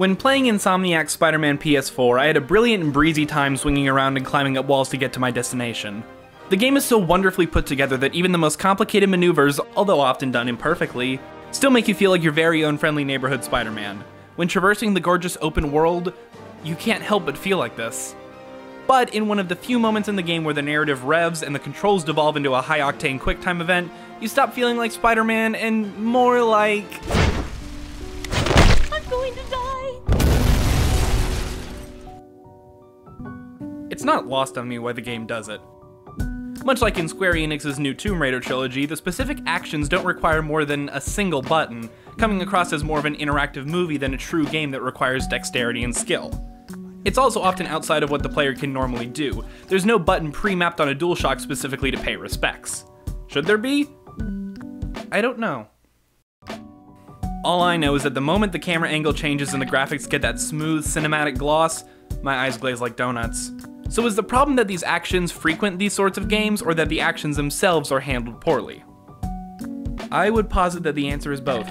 When playing Insomniac's Spider-Man PS4, I had a brilliant and breezy time swinging around and climbing up walls to get to my destination. The game is so wonderfully put together that even the most complicated maneuvers, although often done imperfectly, still make you feel like your very own friendly neighborhood Spider-Man. When traversing the gorgeous open world, you can't help but feel like this. But in one of the few moments in the game where the narrative revs and the controls devolve into a high-octane QuickTime event, you stop feeling like Spider-Man and more like... I'm going to die! It's not lost on me why the game does it. Much like in Square Enix's new Tomb Raider trilogy, the specific actions don't require more than a single button, coming across as more of an interactive movie than a true game that requires dexterity and skill. It's also often outside of what the player can normally do. There's no button pre-mapped on a DualShock specifically to pay respects. Should there be? I don't know. All I know is that the moment the camera angle changes and the graphics get that smooth cinematic gloss, my eyes glaze like donuts. So is the problem that these actions frequent these sorts of games, or that the actions themselves are handled poorly? I would posit that the answer is both.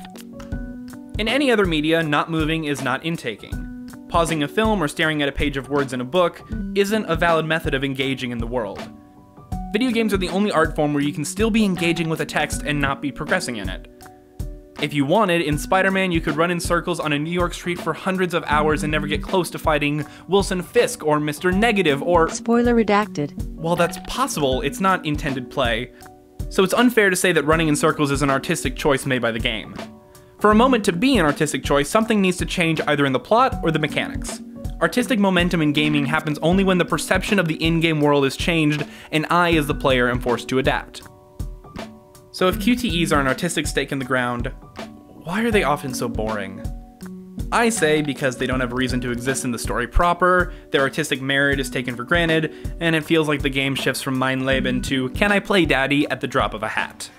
In any other media, not moving is not intaking. Pausing a film or staring at a page of words in a book isn't a valid method of engaging in the world. Video games are the only art form where you can still be engaging with a text and not be progressing in it. If you wanted, in Spider-Man you could run in circles on a New York street for hundreds of hours and never get close to fighting Wilson Fisk or Mr. Negative or... Spoiler redacted. While that's possible, it's not intended play, so it's unfair to say that running in circles is an artistic choice made by the game. For a moment to be an artistic choice, something needs to change either in the plot or the mechanics. Artistic momentum in gaming happens only when the perception of the in-game world is changed and I, as the player, am forced to adapt. So if QTEs are an artistic stake in the ground, why are they often so boring? I say because they don't have a reason to exist in the story proper, their artistic merit is taken for granted, and it feels like the game shifts from Mein Leben to can I play daddy at the drop of a hat.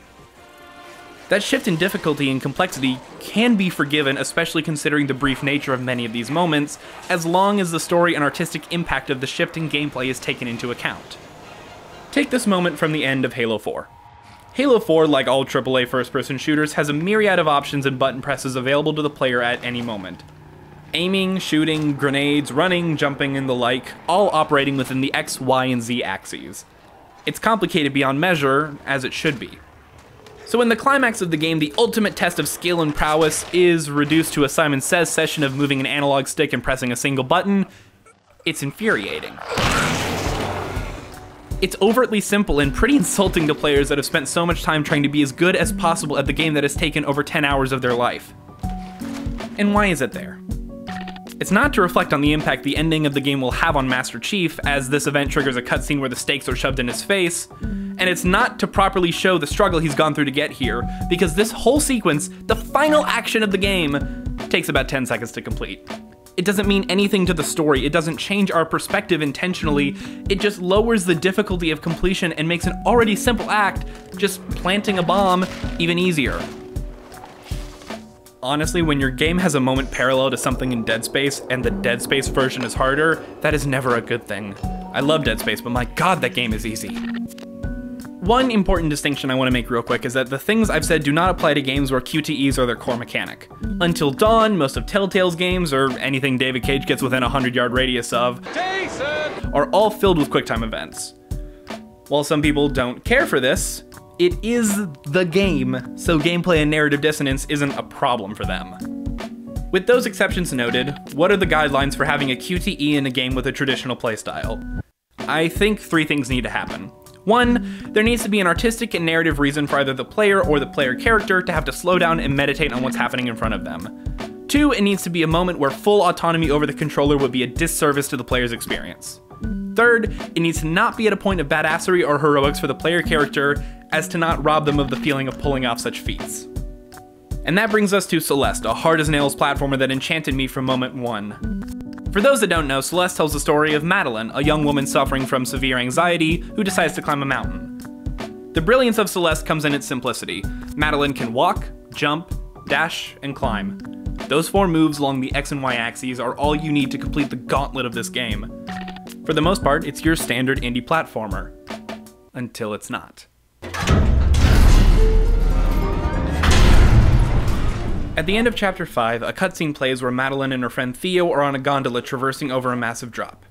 That shift in difficulty and complexity can be forgiven, especially considering the brief nature of many of these moments, as long as the story and artistic impact of the shift in gameplay is taken into account. Take this moment from the end of Halo 4. Halo 4, like all AAA first-person shooters, has a myriad of options and button presses available to the player at any moment. Aiming, shooting, grenades, running, jumping, and the like, all operating within the X, Y, and Z axes. It's complicated beyond measure, as it should be. So in the climax of the game, the ultimate test of skill and prowess is reduced to a Simon Says session of moving an analog stick and pressing a single button. It's infuriating. It's overtly simple and pretty insulting to players that have spent so much time trying to be as good as possible at the game that has taken over 10 hours of their life. And why is it there? It's not to reflect on the impact the ending of the game will have on Master Chief, as this event triggers a cutscene where the stakes are shoved in his face, and it's not to properly show the struggle he's gone through to get here, because this whole sequence, the final action of the game, takes about 10 seconds to complete. It doesn't mean anything to the story, it doesn't change our perspective intentionally, it just lowers the difficulty of completion and makes an already simple act, just planting a bomb, even easier. Honestly, when your game has a moment parallel to something in Dead Space, and the Dead Space version is harder, that is never a good thing. I love Dead Space, but my god, that game is easy. One important distinction I want to make real quick is that the things I've said do not apply to games where QTEs are their core mechanic. Until Dawn, most of Telltale's games, or anything David Cage gets within a 100-yard radius of, Jason! Are all filled with QuickTime events. While some people don't care for this, it is the game, so gameplay and narrative dissonance isn't a problem for them. With those exceptions noted, what are the guidelines for having a QTE in a game with a traditional playstyle? I think 3 things need to happen. 1, there needs to be an artistic and narrative reason for either the player or the player character to have to slow down and meditate on what's happening in front of them. 2, it needs to be a moment where full autonomy over the controller would be a disservice to the player's experience. 3rd, it needs to not be at a point of badassery or heroics for the player character as to not rob them of the feeling of pulling off such feats. And that brings us to Celeste, a hard-as-nails platformer that enchanted me from moment 1. For those that don't know, Celeste tells the story of Madeline, a young woman suffering from severe anxiety who decides to climb a mountain. The brilliance of Celeste comes in its simplicity. Madeline can walk, jump, dash, and climb. Those 4 moves along the X and Y axes are all you need to complete the gauntlet of this game. For the most part, it's your standard indie platformer. Until it's not. At the end of Chapter 5, a cutscene plays where Madeline and her friend Theo are on a gondola traversing over a massive drop.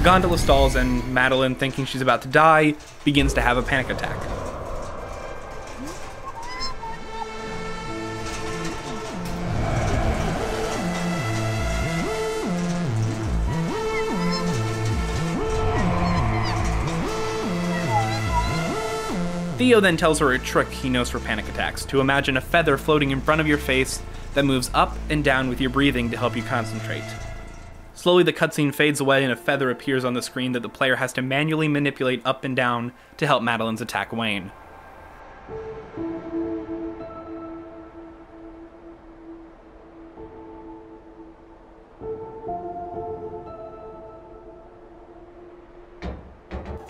Gondola stalls and Madeline, thinking she's about to die, begins to have a panic attack. Theo then tells her a trick he knows for panic attacks, to imagine a feather floating in front of your face that moves up and down with your breathing to help you concentrate. Slowly the cutscene fades away and a feather appears on the screen that the player has to manually manipulate up and down to help Madeline's attack wane.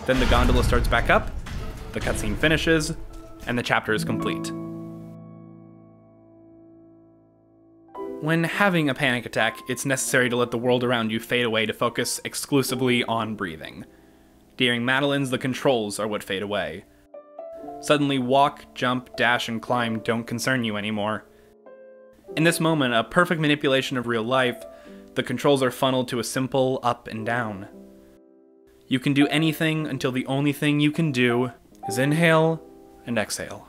Then the gondola starts back up, the cutscene finishes, and the chapter is complete. When having a panic attack, it's necessary to let the world around you fade away to focus exclusively on breathing. During Madeline's, the controls are what fade away. Suddenly, walk, jump, dash, and climb don't concern you anymore. In this moment, a perfect manipulation of real life, the controls are funneled to a simple up and down. You can do anything until the only thing you can do is inhale and exhale.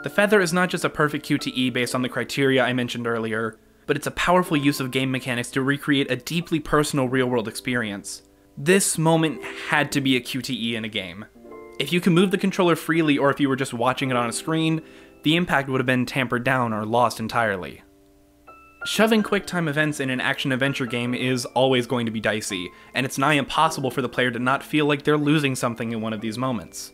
The feather is not just a perfect QTE based on the criteria I mentioned earlier, but it's a powerful use of game mechanics to recreate a deeply personal real-world experience. This moment had to be a QTE in a game. If you can move the controller freely or if you were just watching it on a screen, the impact would have been tampered down or lost entirely. Shoving quick-time events in an action-adventure game is always going to be dicey, and it's nigh impossible for the player to not feel like they're losing something in one of these moments.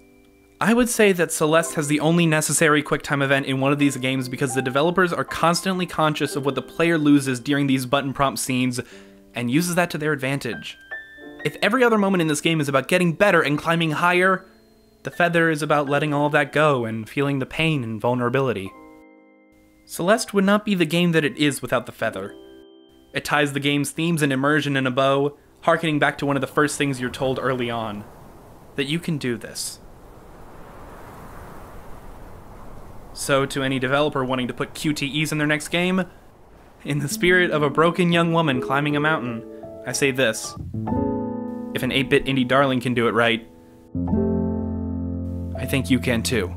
I would say that Celeste has the only necessary quick-time event in one of these games because the developers are constantly conscious of what the player loses during these button prompt scenes, and uses that to their advantage. If every other moment in this game is about getting better and climbing higher, the feather is about letting all of that go and feeling the pain and vulnerability. Celeste would not be the game that it is without the feather. It ties the game's themes and immersion in a bow, harkening back to one of the first things you're told early on, that you can do this. So to any developer wanting to put QTEs in their next game, in the spirit of a broken young woman climbing a mountain, I say this: if an 8-bit indie darling can do it right, I think you can too.